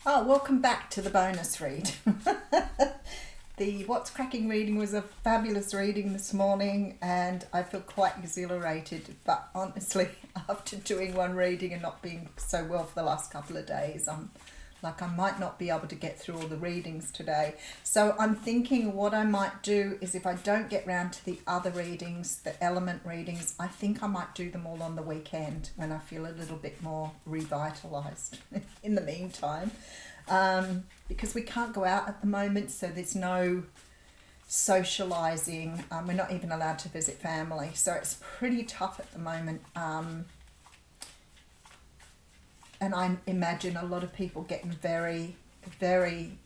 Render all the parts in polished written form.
Oh, welcome back to the bonus read. The What's Cracking reading was a fabulous reading this morning and I feel quite exhilarated, but honestly, after doing one reading and not being so well for the last couple of days, I'm like I might not be able to get through all the readings today. So I'm thinking what I might do is if I don't get round to the other readings, the element readings, I think I might do them all on the weekend when I feel a little bit more revitalised in the meantime. Because we can't go out at the moment, so there's no socialising. We're not even allowed to visit family, so it's pretty tough at the moment. And I imagine a lot of people getting very, very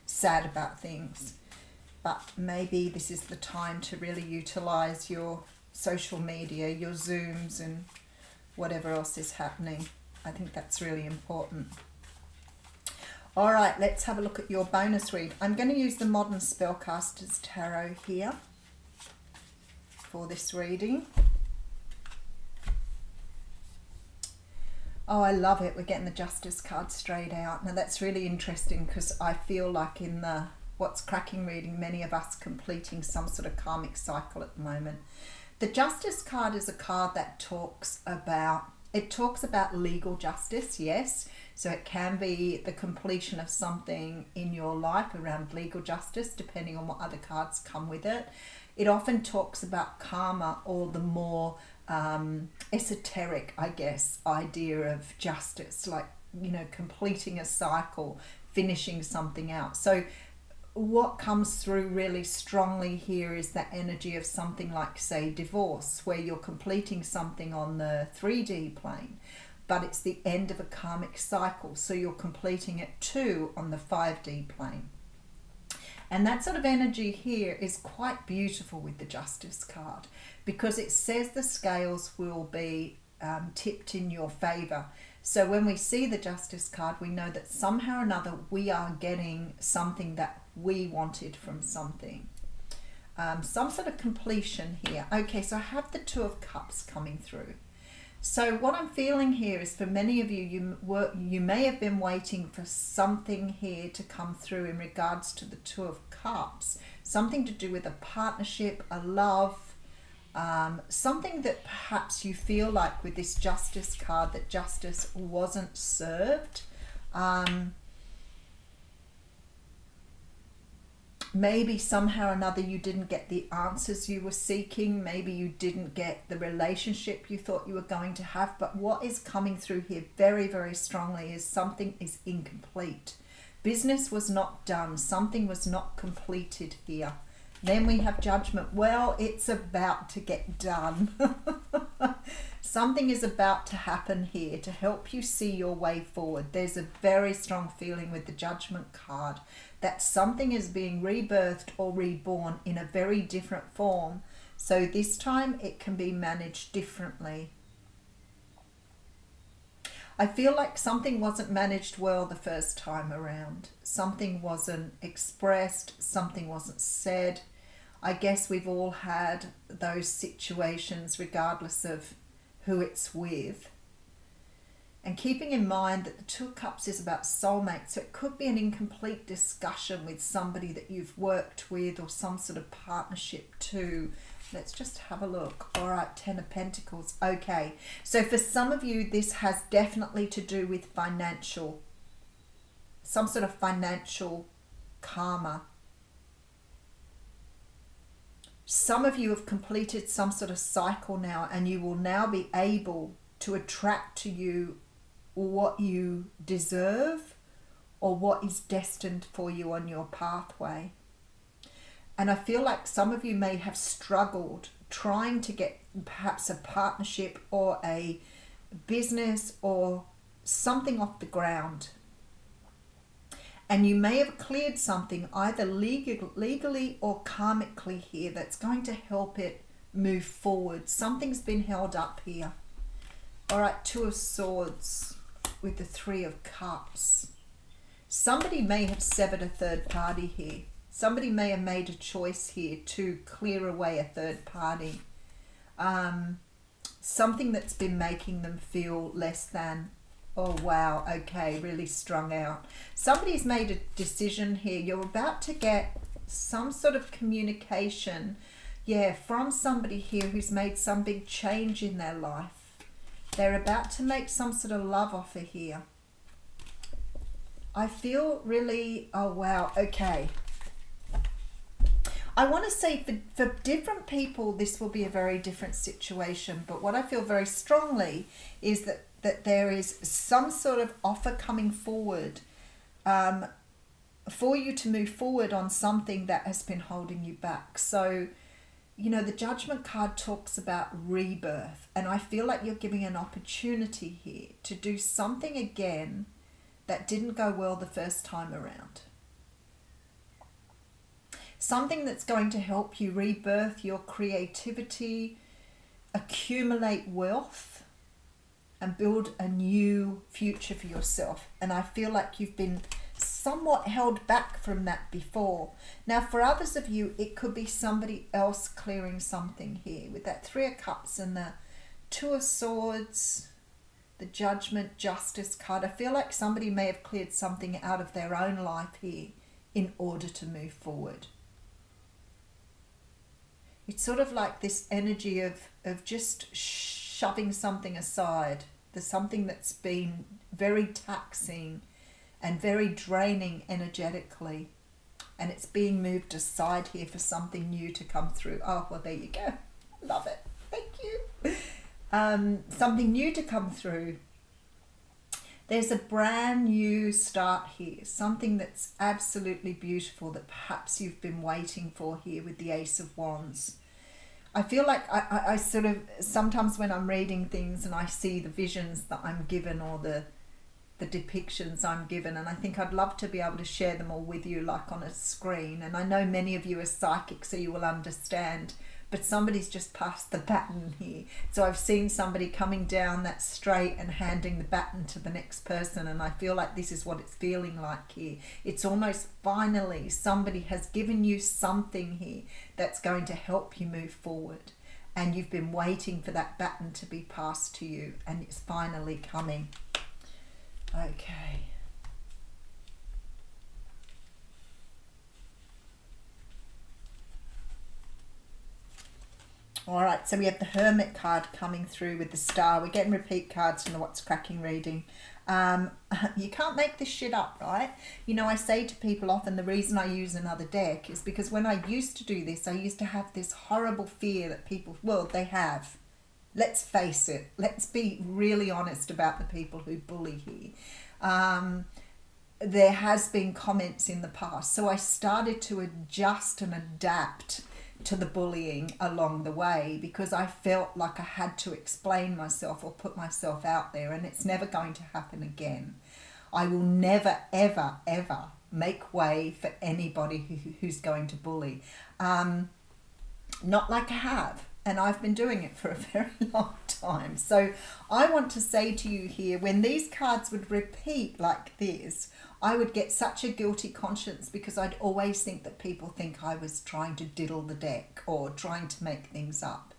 sad about things. But maybe this is the time to really utilise your social media, your Zooms and whatever else is happening. I think that's really important. All right, let's have a look at your bonus read. I'm going to use the Modern Spellcasters Tarot here for this reading. Oh, I love it. We're getting the Justice card straight out. Now that's really interesting because I feel like in the What's Cracking reading, many of us completing some sort of karmic cycle at the moment. The Justice card is a card that talks about legal justice, yes. So it can be the completion of something in your life around legal justice, depending on what other cards come with it. It often talks about karma, or the more esoteric, I guess, idea of justice, like, completing a cycle, finishing something out. So what comes through really strongly here is that energy of something like, say, divorce, where you're completing something on the 3D plane, but it's the end of a karmic cycle, so you're completing it too on the 5D plane. And that sort of energy here is quite beautiful with the Justice card, because it says the scales will be tipped in your favour. So when we see the Justice card, we know that somehow or another we are getting something that we wanted from something. Some sort of completion here. Okay, so I have the Two of Cups coming through. So what I'm feeling here is, for many of you, you may have been waiting for something here to come through in regards to the Two of Cups. Something to do with a partnership, a love, something that perhaps you feel like with this Justice card that justice wasn't served. Maybe somehow or another you didn't get the answers you were seeking. Maybe you didn't get the relationship you thought you were going to have. But what is coming through here very, very strongly is something is incomplete. Business was not done. Something was not completed here. Then we have Judgment. Well, it's about to get done. Something is about to happen here to help you see your way forward. There's a very strong feeling with the Judgment card that something is being rebirthed or reborn in a very different form. So this time it can be managed differently. I feel like something wasn't managed well the first time around. Something wasn't expressed, something wasn't said. I guess we've all had those situations regardless of who it's with. And keeping in mind that the Two of Cups is about soulmates, so it could be an incomplete discussion with somebody that you've worked with, or some sort of partnership too. Let's just have a look. All right, Ten of Pentacles. Okay, so for some of you, this has definitely to do with financial, some sort of financial karma. Some of you have completed some sort of cycle now, and you will now be able to attract to you what you deserve or what is destined for you on your pathway. And I feel like some of you may have struggled trying to get perhaps a partnership or a business or something off the ground. And you may have cleared something either legally or karmically here that's going to help it move forward. Something's been held up here. All right, Two of Swords with the Three of Cups. Somebody may have severed a third party here. Somebody may have made a choice here to clear away a third party. Something that's been making them feel less than Oh, wow. Okay, really strung out. Somebody's made a decision here. You're about to get some sort of communication, yeah, from somebody here who's made some big change in their life. They're about to make some sort of love offer here. I feel really, oh, wow, okay. I want to say for different people, this will be a very different situation. But what I feel very strongly is that there is some sort of offer coming forward for you to move forward on something that has been holding you back. So, you know, the Judgment card talks about rebirth. And I feel like you're giving an opportunity here to do something again that didn't go well the first time around. Something that's going to help you rebirth your creativity, accumulate wealth, and build a new future for yourself. And I feel like you've been somewhat held back from that before. Now, for others of you, it could be somebody else clearing something here. With that Three of Cups and the Two of Swords, the Judgment, Justice card, I feel like somebody may have cleared something out of their own life here in order to move forward. It's sort of like this energy of just shoving something aside. There's something that's been very taxing and very draining energetically. And it's being moved aside here for something new to come through. Oh, well, there you go. Love it. Thank you. Something new to come through. There's a brand new start here. Something that's absolutely beautiful that perhaps you've been waiting for here with the Ace of Wands. I feel like I sort of, sometimes when I'm reading things and I see the visions that I'm given or the depictions I'm given, and I think I'd love to be able to share them all with you like on a screen. And I know many of you are psychic, so you will understand, but somebody's just passed the baton here. So I've seen somebody coming down that straight and handing the baton to the next person, and I feel like this is what it's feeling like here. It's almost finally somebody has given you something here that's going to help you move forward, and you've been waiting for that baton to be passed to you, and it's finally coming. Okay. All right, so we have the Hermit card coming through with the Star. We're getting repeat cards from the What's Cracking reading. You can't make this shit up, right? You know, I say to people often the reason I use another deck is because when I used to do this, I used to have this horrible fear that people, well, they have. Let's face it. Let's be really honest about the people who bully here. There has been comments in the past. So I started to adjust and adapt to the bullying along the way because I felt like I had to explain myself or put myself out there, and it's never going to happen again. I will never, ever, ever make way for anybody who's going to bully. Not like I have. And I've been doing it for a very long time. So I want to say to you here, when these cards would repeat like this, I would get such a guilty conscience because I'd always think that people think I was trying to diddle the deck or trying to make things up.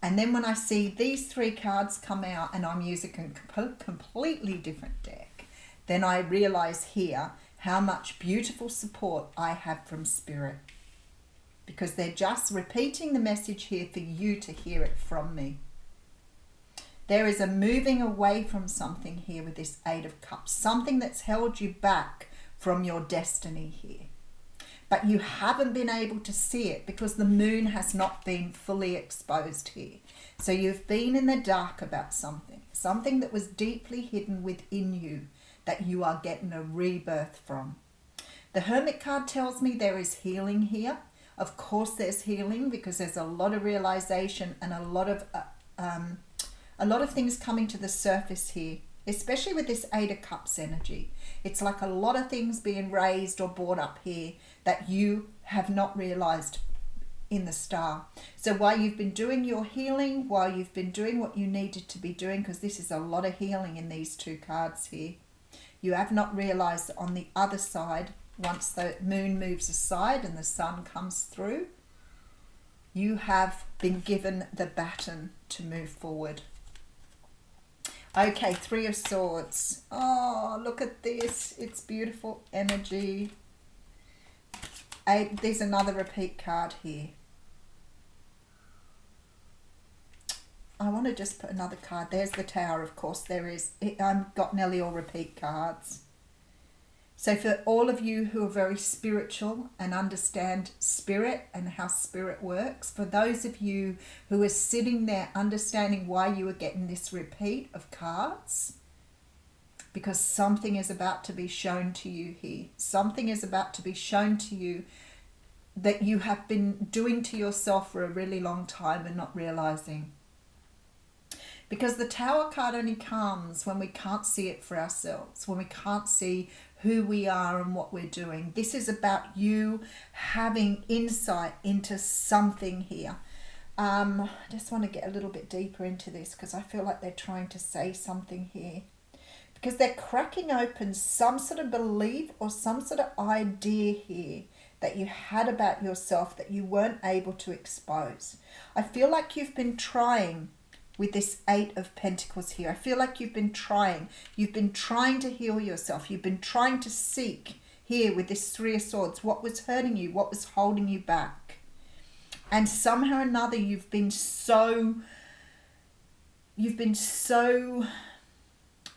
And then when I see these three cards come out and I'm using a completely different deck, then I realize here how much beautiful support I have from Spirit. Because they're just repeating the message here for you to hear it from me. There is a moving away from something here with this Eight of Cups. Something that's held you back from your destiny here. But you haven't been able to see it because the moon has not been fully exposed here. So you've been in the dark about something. Something that was deeply hidden within you that you are getting a rebirth from. The Hermit card tells me there is healing here. Of course there's healing because there's a lot of realization and a lot of things coming to the surface here, especially with this Eight of Cups energy. It's like a lot of things being raised or brought up here that you have not realized in the Star. So while you've been doing your healing, while you've been doing what you needed to be doing, because this is a lot of healing in these two cards here, you have not realized that on the other side, once the moon moves aside and the sun comes through, you have been given the baton to move forward. Okay, Three of Swords. Oh, look at this. It's beautiful energy. There's another repeat card here. I want to just put another card. There's the Tower, of course. There is. I've got nearly all repeat cards. So for all of you who are very spiritual and understand spirit and how spirit works, for those of you who are sitting there understanding why you are getting this repeat of cards, because something is about to be shown to you here. Something is about to be shown to you that you have been doing to yourself for a really long time and not realizing. Because the Tower card only comes when we can't see it for ourselves, when we can't see who we are and what we're doing. This is about you having insight into something here. I just want to get a little bit deeper into this because I feel like they're trying to say something here. Because they're cracking open some sort of belief or some sort of idea here that you had about yourself that you weren't able to expose. I feel like you've been trying with this Eight of Pentacles here. I feel like you've been trying. You've been trying to heal yourself. You've been trying to seek here with this Three of Swords what was hurting you, what was holding you back. And somehow or another you've been so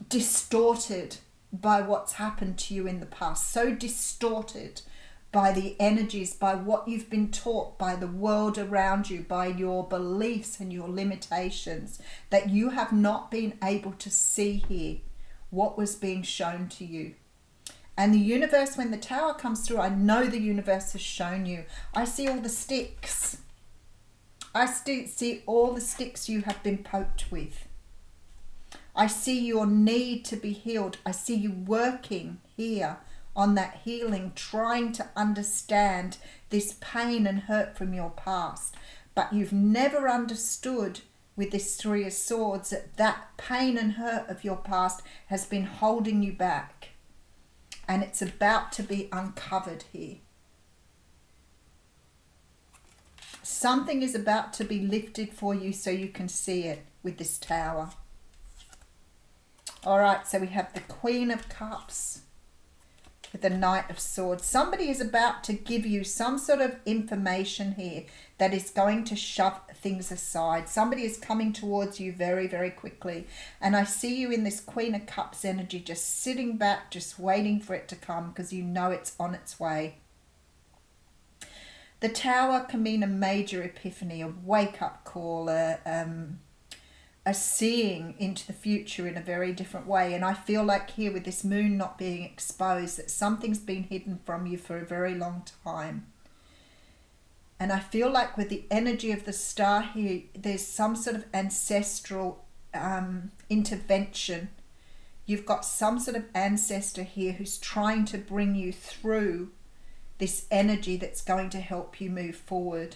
distorted by what's happened to you in the past. So distorted by the energies, by what you've been taught, by the world around you, by your beliefs and your limitations, that you have not been able to see here what was being shown to you. And the universe, when the Tower comes through, I know the universe has shown you. I see all the sticks. I see all the sticks you have been poked with. I see your need to be healed. I see you working here on that healing, trying to understand this pain and hurt from your past. But you've never understood with this Three of Swords that pain and hurt of your past has been holding you back. And it's about to be uncovered here. Something is about to be lifted for you so you can see it with this Tower. All right, so we have the Queen of Cups with the Knight of Swords. Somebody is about to give you some sort of information here that is going to shove things aside. Somebody is coming towards you very, very quickly. And I see you in this Queen of Cups energy, just sitting back, just waiting for it to come because you know it's on its way. The Tower can mean a major epiphany, a wake-up call, a seeing into the future in a very different way. And I feel like here with this moon not being exposed, that something's been hidden from you for a very long time. And I feel like with the energy of the star here, there's some sort of ancestral intervention. You've got some sort of ancestor here who's trying to bring you through this energy that's going to help you move forward.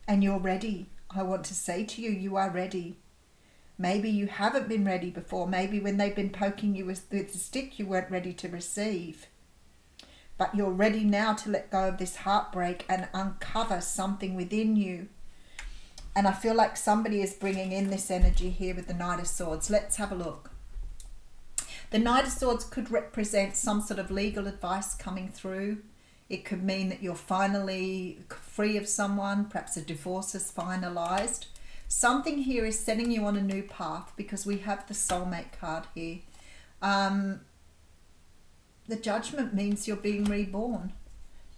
And you're ready. I want to say to you, you are ready. Maybe you haven't been ready before. Maybe when they've been poking you with the stick, you weren't ready to receive. But you're ready now to let go of this heartbreak and uncover something within you. And I feel like somebody is bringing in this energy here with the Knight of Swords. Let's have a look. The Knight of Swords could represent some sort of legal advice coming through. It could mean that you're finally free of someone, perhaps a divorce is finalized. Something here is setting you on a new path because we have the soulmate card here. The Judgment means you're being reborn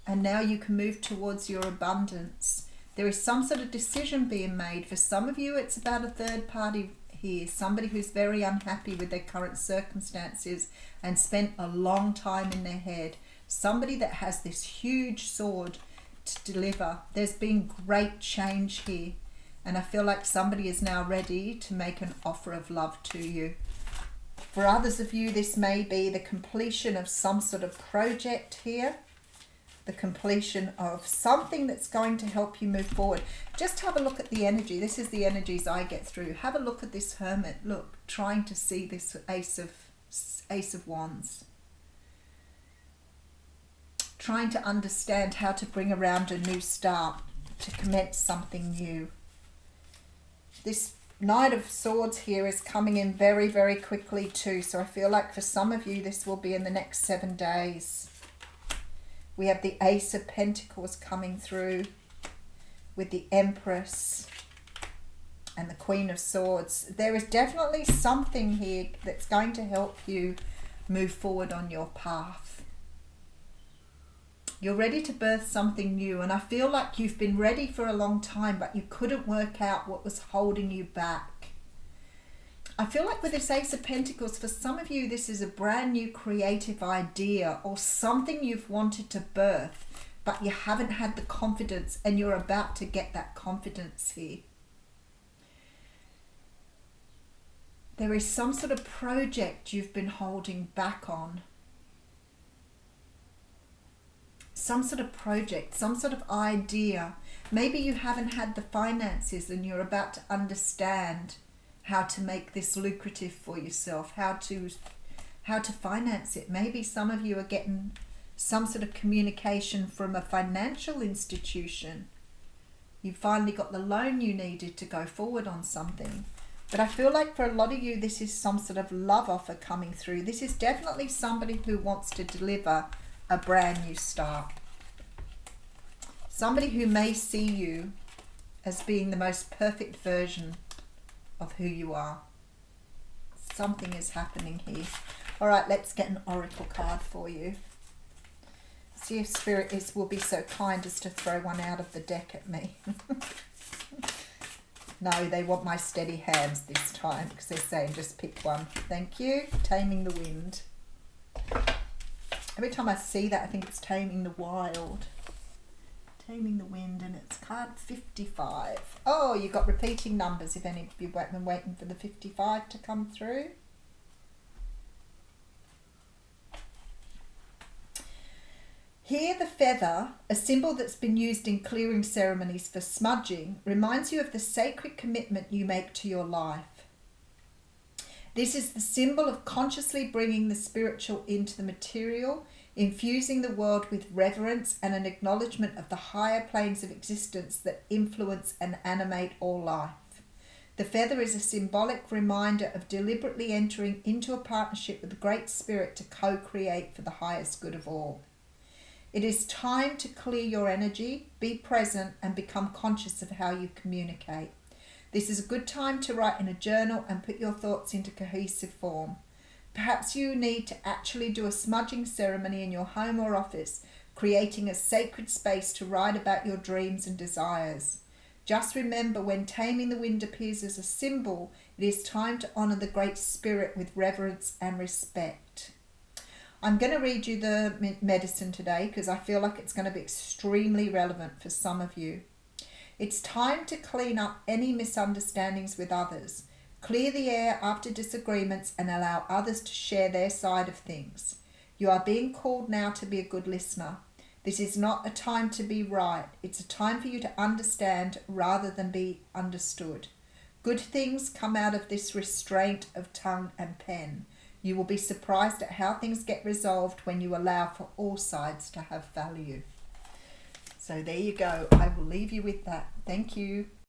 and now you can move towards your abundance. There is some sort of decision being made. For some of you, it's about a third party here, somebody who's very unhappy with their current circumstances and spent a long time in their head. Somebody that has this huge sword to deliver. There's been great change here. And I feel like somebody is now ready to make an offer of love to you. For others of you, this may be the completion of some sort of project here. The completion of something that's going to help you move forward. Just have a look at the energy. This is the energies I get through. Have a look at this Hermit. Look, trying to see this Ace of Wands. Trying to understand how to bring around a new start, to commence something new. This Knight of Swords here is coming in very, very quickly too. So I feel like for some of you, this will be in the next 7 days. We have the Ace of Pentacles coming through with the Empress and the Queen of Swords. There is definitely something here that's going to help you move forward on your path. You're ready to birth something new, and I feel like you've been ready for a long time, but you couldn't work out what was holding you back. I feel like with this Ace of Pentacles, for some of you, this is a brand new creative idea or something you've wanted to birth, but you haven't had the confidence, and you're about to get that confidence here. There is some sort of project you've been holding back on. Some sort of project, some sort of idea. Maybe you haven't had the finances and you're about to understand how to make this lucrative for yourself, how to finance it. Maybe some of you are getting some sort of communication from a financial institution. You finally got the loan you needed to go forward on something. But I feel like for a lot of you, this is some sort of love offer coming through. This is definitely somebody who wants to deliver a brand new start. Somebody who may see you as being the most perfect version of who you are. Something is happening here. All right, let's get an oracle card for you. See if Spirit will be so kind as to throw one out of the deck at me. No, they want my steady hands this time because they're saying just pick one. Thank you. Taming the Wind. Every time I see that, I think it's Taming the Wild. Taming the Wind, and it's card 55. Oh, you got repeating numbers if any of you have been waiting for the 55 to come through. Here the feather, a symbol that's been used in clearing ceremonies for smudging, reminds you of the sacred commitment you make to your life. This is the symbol of consciously bringing the spiritual into the material, infusing the world with reverence and an acknowledgement of the higher planes of existence that influence and animate all life. The feather is a symbolic reminder of deliberately entering into a partnership with the Great Spirit to co-create for the highest good of all. It is time to clear your energy, be present, and become conscious of how you communicate. This is a good time to write in a journal and put your thoughts into cohesive form. Perhaps you need to actually do a smudging ceremony in your home or office, creating a sacred space to write about your dreams and desires. Just remember, when Taming the Wind appears as a symbol, it is time to honour the Great Spirit with reverence and respect. I'm going to read you the medicine today because I feel like it's going to be extremely relevant for some of you. It's time to clean up any misunderstandings with others. Clear the air after disagreements and allow others to share their side of things. You are being called now to be a good listener. This is not a time to be right. It's a time for you to understand rather than be understood. Good things come out of this restraint of tongue and pen. You will be surprised at how things get resolved when you allow for all sides to have value. So there you go. I will leave you with that. Thank you.